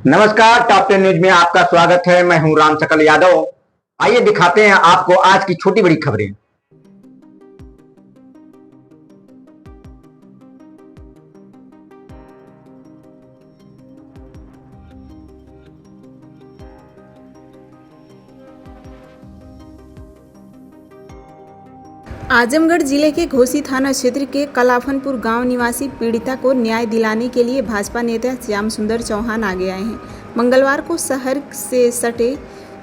नमस्कार, top 10 news में आपका स्वागत है। मैं हूं राम सकल यादव। आइए दिखाते हैं आपको आज की छोटी बड़ी खबरें। आजमगढ़ जिले के घोसी थाना क्षेत्र के कलाफनपुर गांव निवासी पीड़िता को न्याय दिलाने के लिए भाजपा नेता श्याम सुंदर चौहान आगे आए हैं। मंगलवार को शहर से सटे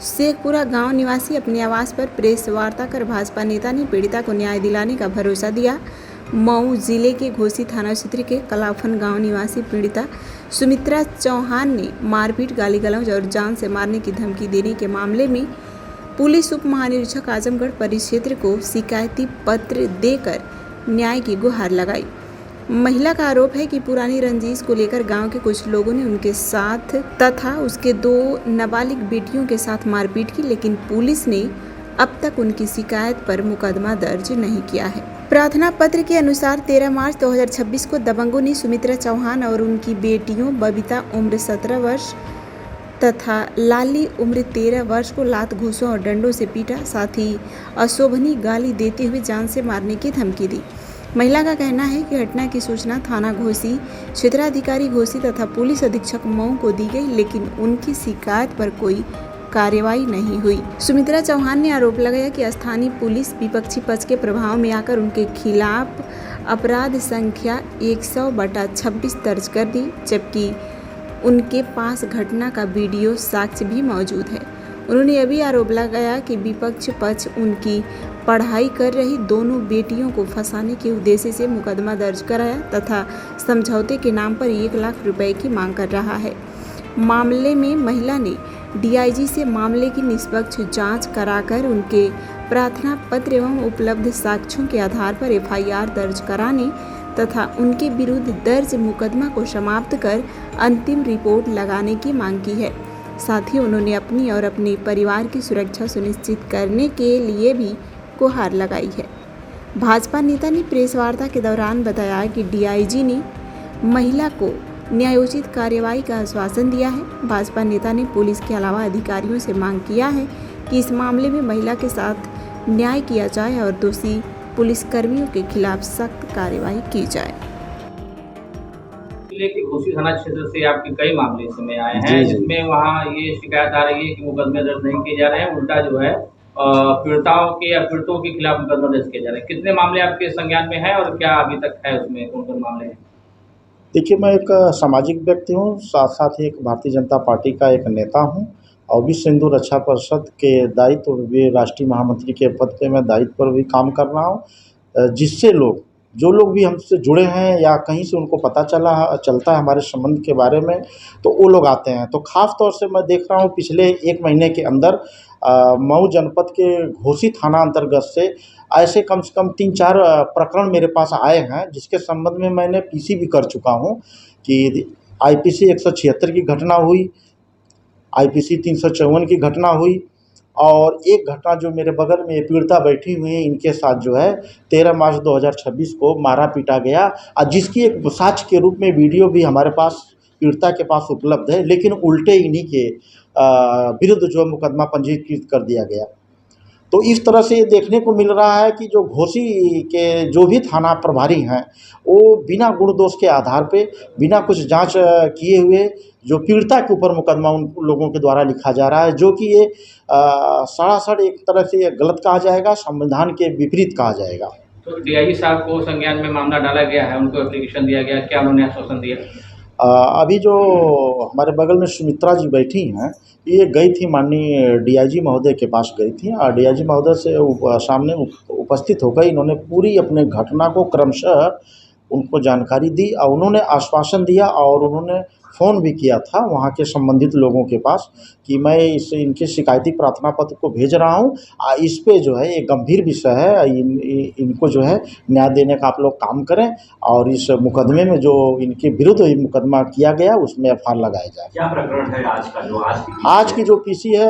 शेखपुरा गांव निवासी अपने आवास पर प्रेस वार्ता कर भाजपा नेता ने पीड़िता को न्याय दिलाने का भरोसा दिया। मऊ जिले के घोसी थाना क्षेत्र के कलाफन गांव निवासी पीड़िता सुमित्रा चौहान ने मारपीट, गाली गलौज और जान से मारने की धमकी देने के मामले में पुलिस उप महानिरीक्षक आजमगढ़ परिक्षेत्र को शिकायती पत्र देकर न्याय की गुहार लगाई। महिला का आरोप है कि पुरानी रंजिश को लेकर गांव के कुछ लोगों ने उनके साथ तथा उसके 2 नाबालिग बेटियों के साथ मारपीट की, लेकिन पुलिस ने अब तक उनकी शिकायत पर मुकदमा दर्ज नहीं किया है। प्रार्थना पत्र के अनुसार 13 मार्च 2026 को दबंगों ने सुमित्रा चौहान और उनकी बेटियों बबीता उम्र 17 वर्ष तथा लाली उम्र 13 वर्ष को लात, घूंसों और डंडों से पीटा, साथ ही अशोभनीय गाली देते हुए जान से मारने की धमकी दी। महिला का कहना है कि घटना की सूचना थाना घोसी, क्षेत्राधिकारी घोसी तथा पुलिस अधीक्षक मऊ को दी गई, लेकिन उनकी शिकायत पर कोई कार्रवाई नहीं हुई। सुमित्रा चौहान ने आरोप लगाया कि स्थानीय पुलिस विपक्षी पक्ष के प्रभाव में आकर उनके खिलाफ अपराध संख्या 100/26 दर्ज कर दी, जबकि उनके पास घटना का वीडियो साक्ष्य भी मौजूद है। उन्होंने यह भी आरोप लगाया कि विपक्ष पक्ष उनकी पढ़ाई कर रही दोनों बेटियों को फंसाने के उद्देश्य से मुकदमा दर्ज कराया तथा समझौते के नाम पर 1 लाख रुपए की मांग कर रहा है। मामले में महिला ने डीआईजी से मामले की निष्पक्ष जांच कराकर उनके प्रार्थना पत्र एवं उपलब्ध साक्ष्यों के आधार पर एफआईआर दर्ज कराने तथा उनके विरुद्ध दर्ज मुकदमा को समाप्त कर अंतिम रिपोर्ट लगाने की मांग की है। साथ ही उन्होंने अपनी और अपने परिवार की सुरक्षा सुनिश्चित करने के लिए भी गुहार लगाई है। भाजपा नेता ने प्रेस वार्ता के दौरान बताया कि डीआईजी ने महिला को न्यायोचित कार्यवाही का आश्वासन दिया है। भाजपा नेता ने पुलिस के अलावा अधिकारियों से मांग किया है कि इस मामले में महिला के साथ न्याय किया जाए और दोषी पुलिसकर्मियों के खिलाफ सख्त कार्रवाई की जाए। जिले के घोसी थाना क्षेत्र से आपके कई मामले इस समय आए हैं, जिसमें वहाँ ये शिकायत आ रही है कि मुकदमे दर्ज नहीं किए जा रहे हैं, उल्टा जो है पीड़िताओं के या पीड़ितों के खिलाफ मुकदमा दर्ज किए जा रहे हैं। कितने मामले आपके संज्ञान में है और क्या अभी तक है, उसमें कौन कौन मामले हैं? देखिए, मैं एक सामाजिक व्यक्ति हूँ, साथ साथ ही एक भारतीय जनता पार्टी का एक नेता हूँ और विश्व हिंदू रक्षा परिषद के दायित्व भी राष्ट्रीय महामंत्री के पद पे मैं दायित्व पर भी काम कर रहा हूँ, जिससे जो लोग भी हमसे जुड़े हैं या कहीं से उनको पता चलता है हमारे संबंध के बारे में, तो वो लोग आते हैं। तो ख़ास तौर से मैं देख रहा हूँ पिछले 1 महीने के अंदर मऊ जनपद के घोसी थाना अंतर्गत से ऐसे कम से कम 3-4 प्रकरण मेरे पास आए हैं, जिसके संबंध में मैंने पीसी भी कर चुका हूँ कि आईपीसी 176 की घटना हुई, आईपीसी 354 की घटना हुई और एक घटना जो मेरे बगल में पीड़िता बैठी हुई है, इनके साथ जो है 13 मार्च 2026 को मारा पीटा गया और जिसकी एक साक्ष्य के रूप में वीडियो भी हमारे पास पीड़िता के पास उपलब्ध है, लेकिन उल्टे इन्हीं के विरुद्ध जो मुकदमा पंजीकृत कर दिया गया। तो इस तरह से ये देखने को मिल रहा है कि जो घोसी के जो भी थाना प्रभारी हैं, वो बिना गुण दोष के आधार पे, बिना कुछ जांच किए हुए जो पीड़िता के ऊपर मुकदमा उन लोगों के द्वारा लिखा जा रहा है, जो कि ये सरासर एक तरह से ये गलत कहा जाएगा, संविधान के विपरीत कहा जाएगा। तो डीआईजी साहब को संज्ञान में मामला डाला गया है, उनको एप्लीकेशन दिया गया, क्या उन्होंने आश्वासन दिया? अभी जो हमारे बगल में सुमित्रा जी बैठी हैं, ये गई थी माननीय डीआईजी महोदय के पास गई थी और डीआईजी महोदय से सामने उपस्थित होकर इन्होंने पूरी अपने घटना को क्रमशः उनको जानकारी दी और उन्होंने आश्वासन दिया और उन्होंने फ़ोन भी किया था वहाँ के संबंधित लोगों के पास कि मैं इनके शिकायती प्रार्थना पत्र को भेज रहा हूँ, इस पे जो है ये गंभीर विषय है, इनको जो है न्याय देने का आप लोग काम करें और इस मुकदमे में जो इनके विरुद्ध मुकदमा किया गया उसमें एफआईआर लगाया जाए। क्या प्रकरण है आज का, जो आज की जो पीसी है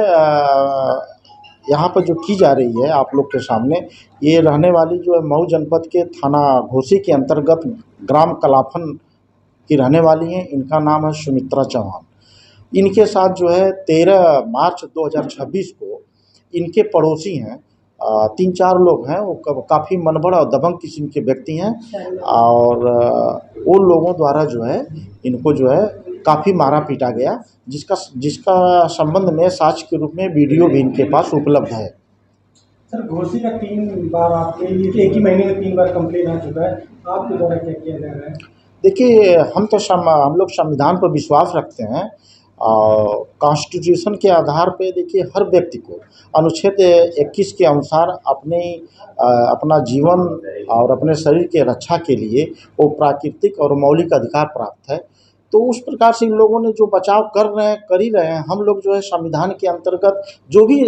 यहाँ पर जो की जा रही है आप लोग के सामने, ये रहने वाली जो है मऊ जनपद के थाना घोसी के अंतर्गत ग्राम कलाफन की रहने वाली हैं। इनका नाम है सुमित्रा चौहान इनके साथ जो है 13 मार्च 2026 को इनके पड़ोसी हैं, 3-4 लोग हैं, वो काफ़ी मनबड़ और दबंग किस्म के व्यक्ति हैं और वो लोगों द्वारा जो है इनको जो है काफ़ी मारा पीटा गया, जिसका संबंध में साक्ष्य के रूप में वीडियो भी इनके पास उपलब्ध है। सर, घोसी का 3 बार आपके लिए एक ही महीने में 3 बार कंप्लेन आ चुका है, आपके द्वारा क्या किया जा रहा है? देखिए, हम लोग संविधान पर विश्वास रखते हैं और कॉन्स्टिट्यूशन के आधार पे देखिए हर व्यक्ति को अनुच्छेद 21 के अनुसार अपना जीवन और अपने शरीर के रक्षा के लिए वो प्राकृतिक और मौलिक अधिकार प्राप्त है। तो उस प्रकार से इन लोगों ने जो बचाव कर ही रहे हैं। हम लोग जो है संविधान के अंतर्गत जो भी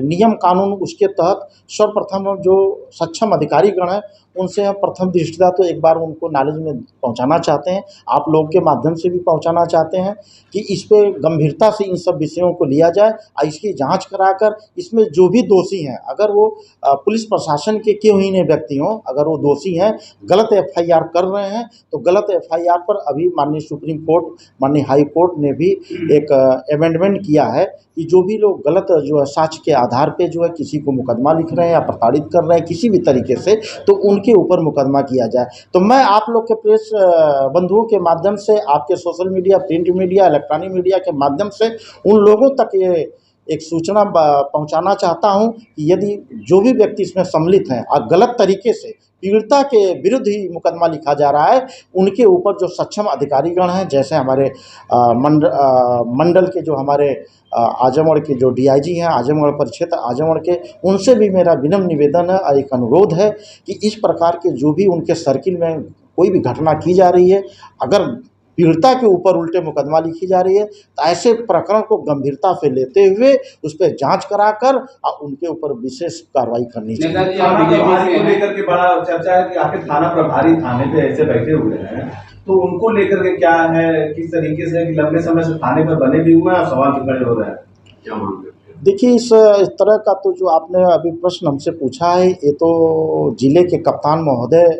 नियम कानून उसके तहत सर्वप्रथम जो सक्षम अधिकारीगण हैं उनसे हम प्रथम दृष्टया तो एक बार उनको नॉलेज में पहुंचाना चाहते हैं, आप लोगों के माध्यम से भी पहुंचाना चाहते हैं कि इस पे गंभीरता से इन सब विषयों को लिया जाए और इसकी जांच कराकर इसमें जो भी दोषी हैं, अगर वो पुलिस प्रशासन के क्यों ही नहीं व्यक्ति हों, अगर वो दोषी हैं, गलत एफआईआर कर रहे हैं तो गलत एफआईआर पर अभी माननीय सुप्रीम कोर्ट, माननीय हाई कोर्ट ने भी एक अमेंडमेंट किया है कि जो भी लोग गलत जो है साक्ष्य के आधार पे जो है किसी को मुकदमा लिख रहे हैं या प्रताड़ित कर रहे हैं किसी भी तरीके से, तो उनके ऊपर मुकदमा किया जाए। तो मैं आप लोग के प्रेस बंधुओं के माध्यम से, आपके social media, print media, electronic media के माध्यम से उन लोगों तक ये एक सूचना पहुंचाना चाहता हूं कि यदि जो भी व्यक्ति इसमें सम्मिलित हैं और गलत तरीके से पीड़िता के विरुद्ध ही मुकदमा लिखा जा रहा है, उनके ऊपर जो सक्षम अधिकारीगण हैं, जैसे हमारे मंडल के जो हमारे आजमगढ़ के जो डीआईजी हैं, आजमगढ़ परिक्षेत्र आजमगढ़ के, उनसे भी मेरा विनम्र निवेदन है और एक अनुरोध है कि इस प्रकार के जो भी उनके सर्किल में कोई भी घटना की जा रही है, अगर पीड़िता के ऊपर उल्टे मुकदमा लिखी जा रही है तो ऐसे प्रकरण को गंभीरता से लेते हुए उस पर जांच कराकर और उनके ऊपर विशेष कार्रवाई करनी चाहिए। थाना प्रभारी को लेकर के बड़ा चर्चा है कि आखिर थाना प्रभारी थाने पे ऐसे बैठे हुए हैं, तो उनको लेकर के क्या है, किस तरीके से लंबे समय से थाने पर बने भी हुए हैं और सवाल भी खड़े हो रहे हैं, क्या मानते हैं? देखिए, इस तरह का तो जो आपने अभी प्रश्न हमसे पूछा है, ये तो जिले के कप्तान महोदय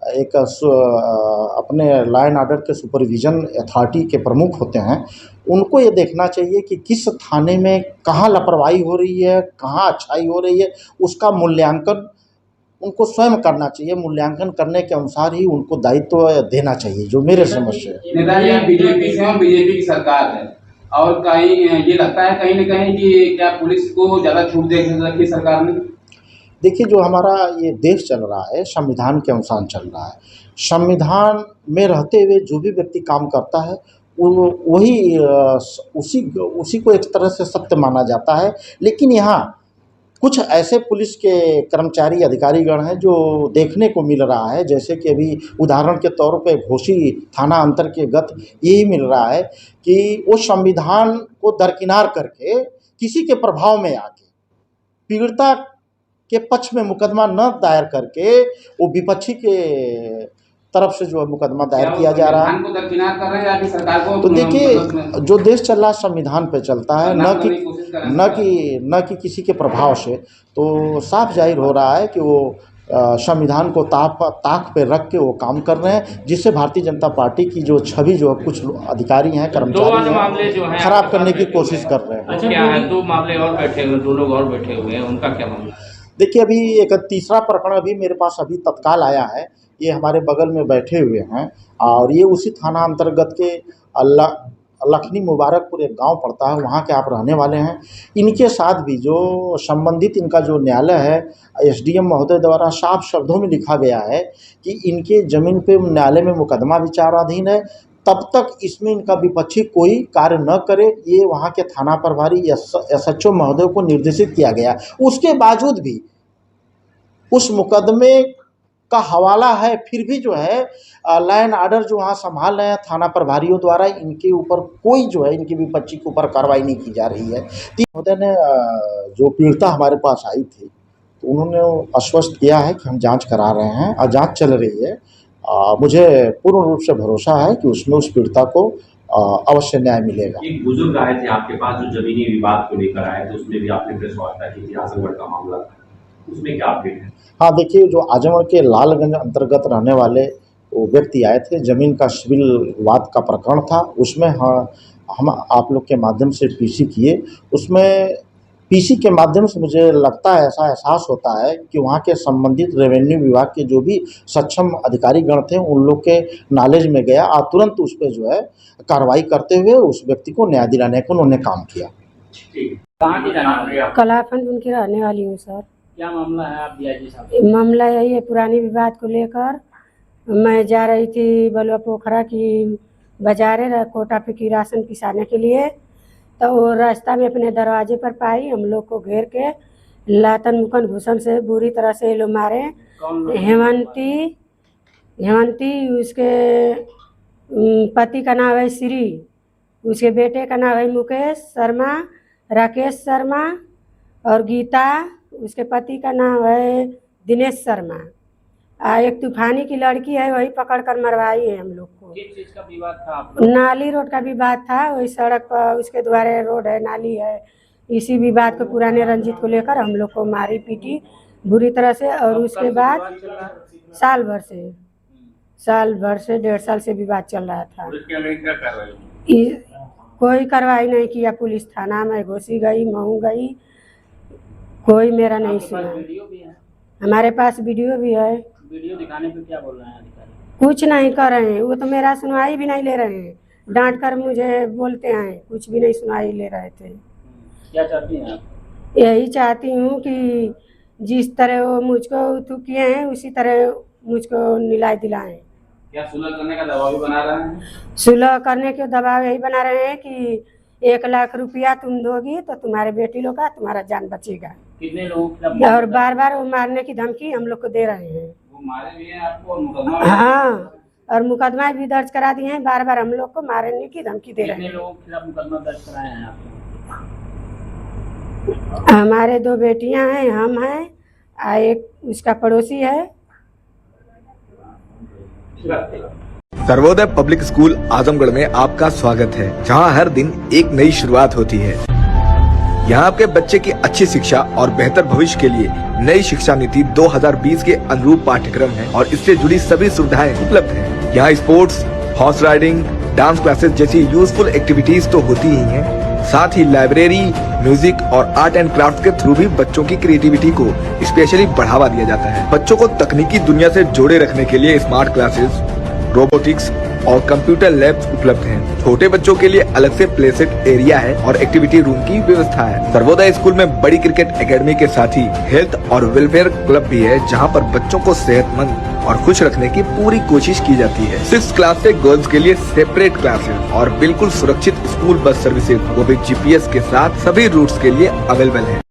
एक अपने लॉ एंड ऑर्डर के सुपरविजन अथॉरिटी के प्रमुख होते हैं, उनको ये देखना चाहिए कि किस थाने में कहाँ लापरवाही हो रही है, कहाँ अच्छाई हो रही है, उसका मूल्यांकन उनको स्वयं करना चाहिए। मूल्यांकन करने के अनुसार ही उनको दायित्व देना चाहिए, जो मेरे समझ से है। नेताजी, बीजेपी की सरकार है और कहीं ये लगता है कहीं न कहीं कि क्या पुलिस को ज़्यादा छूट दे रखी सरकार ने? देखिए, जो हमारा ये देश चल रहा है संविधान के अनुसार चल रहा है। संविधान में रहते हुए जो भी व्यक्ति काम करता है वही उसी को एक तरह से सत्य माना जाता है। लेकिन यहाँ कुछ ऐसे पुलिस के कर्मचारी अधिकारीगण हैं जो देखने को मिल रहा है, जैसे कि अभी उदाहरण के तौर पे घोसी थाना अंतर के गत यही मिल रहा है कि वो संविधान को दरकिनार करके किसी के प्रभाव में आके पीड़िता के पक्ष में मुकदमा न दायर करके वो विपक्षी के तरफ से जो है मुकदमा दायर किया जा रहा है। को दरकिनार कर रहे हैं या फिर सरकार को? तो देखिए, जो देश चल रहा है संविधान पे चलता है, न कि किसी के प्रभाव से। तो साफ जाहिर हो रहा है कि वो संविधान को ताक पे रख के वो काम कर रहे हैं, जिससे भारतीय जनता पार्टी की जो छवि जो है कुछ अधिकारी हैं, कर्मचारी हैं, खराब करने की कोशिश कर रहे हैं। अच्छा, क्या है, 2 मामले और बैठे हुए, 2 लोग और बैठे हुए हैं, उनका क्या मामला? देखिए, अभी एक तीसरा प्रकरण अभी मेरे पास अभी तत्काल आया है। ये हमारे बगल में बैठे हुए हैं और ये उसी थाना अंतर्गत के लखनी मुबारकपुर एक गांव पड़ता है, वहाँ के आप रहने वाले हैं। इनके साथ भी जो संबंधित इनका जो न्यायालय है, एसडीएम महोदय द्वारा साफ शब्दों में लिखा गया है कि इनके ज़मीन पे न्यायालय में मुकदमा विचाराधीन है, तब तक इसमें इनका विपक्षी कोई कार्य न करे, ये वहाँ के थाना प्रभारी एसएचओ महोदय को निर्देशित किया गया। उसके बावजूद भी उस मुकदमे का हवाला है, फिर भी जो है लॉ एंड ऑर्डर जो वहाँ संभाल रहे हैं थाना प्रभारियों द्वारा, इनके ऊपर कोई जो है इनके विपक्षी के ऊपर कार्रवाई नहीं की जा रही है। महोदय ने जो पीड़िता हमारे पास आई थी, तो उन्होंने आश्वस्त किया है कि हम जाँच करा रहे हैं और जाँच चल रही है। मुझे पूर्ण रूप से भरोसा है कि उसमें उस पीड़िता को अवश्य न्याय मिलेगा। एक बुजुर्ग आए थे आपके पास जो जमीनी विवाद को लेकर आए थे, उसमें भी आपने प्रेस वार्ता की थी, आजमगढ़ का मामला था, उसमें क्या अपडेट है? हाँ, देखिए, जो आजमगढ़ के लालगंज अंतर्गत रहने वाले वो व्यक्ति आए थे, ज़मीन का सिविल वाद का प्रकरण था, उसमें हाँ हम आप लोग के माध्यम से पीसी किए, उसमें पीसी के माध्यम से मुझे लगता है, ऐसा एहसास होता है कि वहाँ के संबंधित रेवेन्यू विभाग के जो भी सक्षम अधिकारी गण थे उन लोग के नॉलेज में गया और तुरंत उस पर जो है कार्रवाई करते हुए उस व्यक्ति को न्याय दिलाने को उन्होंने काम किया। कहाँ की रहने वाली आप? कलाफन उनकी रहने वाली हूँ सर। क्या मामला है आप डीआईजी साहब? मामला यही है, पुरानी विवाद को लेकर मैं जा रही थी बलुआ पोखरा की बाजारे कोटा पे की राशन पिसाने के लिए, तो वो रास्ता में अपने दरवाजे पर पाई, हम लोग को घेर के लातन मुकन घुसन से बुरी तरह से लोग मारे। हेमंती उसके पति का नाम है श्री, उसके बेटे का नाम है मुकेश शर्मा, राकेश शर्मा और गीता, उसके पति का नाम है दिनेश शर्मा। एक तूफानी की लड़की है, वही पकड़ कर मरवाई है हम लोग को। किस चीज का विवाद था आप लोग? नाली रोड का विवाद था, वही सड़क पर उसके द्वारे रोड है, नाली है, इसी विवाद को पुराने रंजित को लेकर हम लोग को मारी पीटी बुरी तरह से। और उसके बाद साल भर से 1.5 साल से विवाद चल रहा था। कोई कार्रवाई नहीं किया, पुलिस थाना में घोसी गई, महू गई, कोई मेरा नहीं सुना। हमारे पास वीडियो भी है। वीडियो दिखाने पे क्या बोल रहे हैं अधिकारी? कुछ नहीं कर रहे हैं, वो तो मेरा सुनवाई भी नहीं ले रहे हैं, डांट कर मुझे बोलते हैं, कुछ भी नहीं सुनवाई ले रहे थे। क्या चाहती हैं आप? यही चाहती हूँ कि जिस तरह वो मुझको किए हैं उसी तरह मुझको न्याय दिलाएं। क्या सुलह करने का दबाव भी बना रहे हैं? सुलह करने के दबाव यही बना रहे हैं कि 1 लाख रुपया तुम दोगी तो तुम्हारे बेटी लोग का तुम्हारा जान बचेगा। कितने लोगों और बार वो मारने की धमकी हम लोग को दे रहे हैं। वो मारे भी हैं आपको और मुकदमा? हाँ, और मुकदमा भी दर्ज करा दिए हैं, बार हम लोग को मारने की धमकी दे रहे हैं। कितने लोगों के खिलाफ मुकदमा दर्ज कराए हैं आपने? हमारे 2 बेटियां हैं, हम हैं, एक उसका पड़ोसी है। सर्वोदय पब्लिक स्कूल आजमगढ़ में आपका स्वागत है, जहां हर दिन एक नई शुरुआत होती है। यहां आपके बच्चे की अच्छी शिक्षा और बेहतर भविष्य के लिए नई शिक्षा नीति 2020 के अनुरूप पाठ्यक्रम है और इससे जुड़ी सभी सुविधाएं उपलब्ध हैं। यहाँ sports, horse riding, dance classes जैसी यूजफुल एक्टिविटीज तो होती ही हैं, साथ ही लाइब्रेरी, म्यूजिक और आर्ट एंड क्राफ्ट के थ्रू भी बच्चों की क्रिएटिविटी को स्पेशली बढ़ावा दिया जाता है। बच्चों को तकनीकी दुनिया से जोड़े रखने के लिए स्मार्ट क्लासेस, रोबोटिक्स और कंप्यूटर लैब्स उपलब्ध हैं। छोटे बच्चों के लिए अलग से प्ले सेट एरिया है और एक्टिविटी रूम की व्यवस्था है। सर्वोदय स्कूल में बड़ी क्रिकेट एकेडमी के साथ ही हेल्थ और वेलफेयर क्लब भी है, जहां पर बच्चों को सेहतमंद और खुश रखने की पूरी कोशिश की जाती है। 6th क्लास से गर्ल्स के लिए सेपरेट क्लासेस और बिल्कुल सुरक्षित स्कूल बस सर्विसेज, वो भी GPS के साथ सभी रूट्स के लिए अवेलेबल है।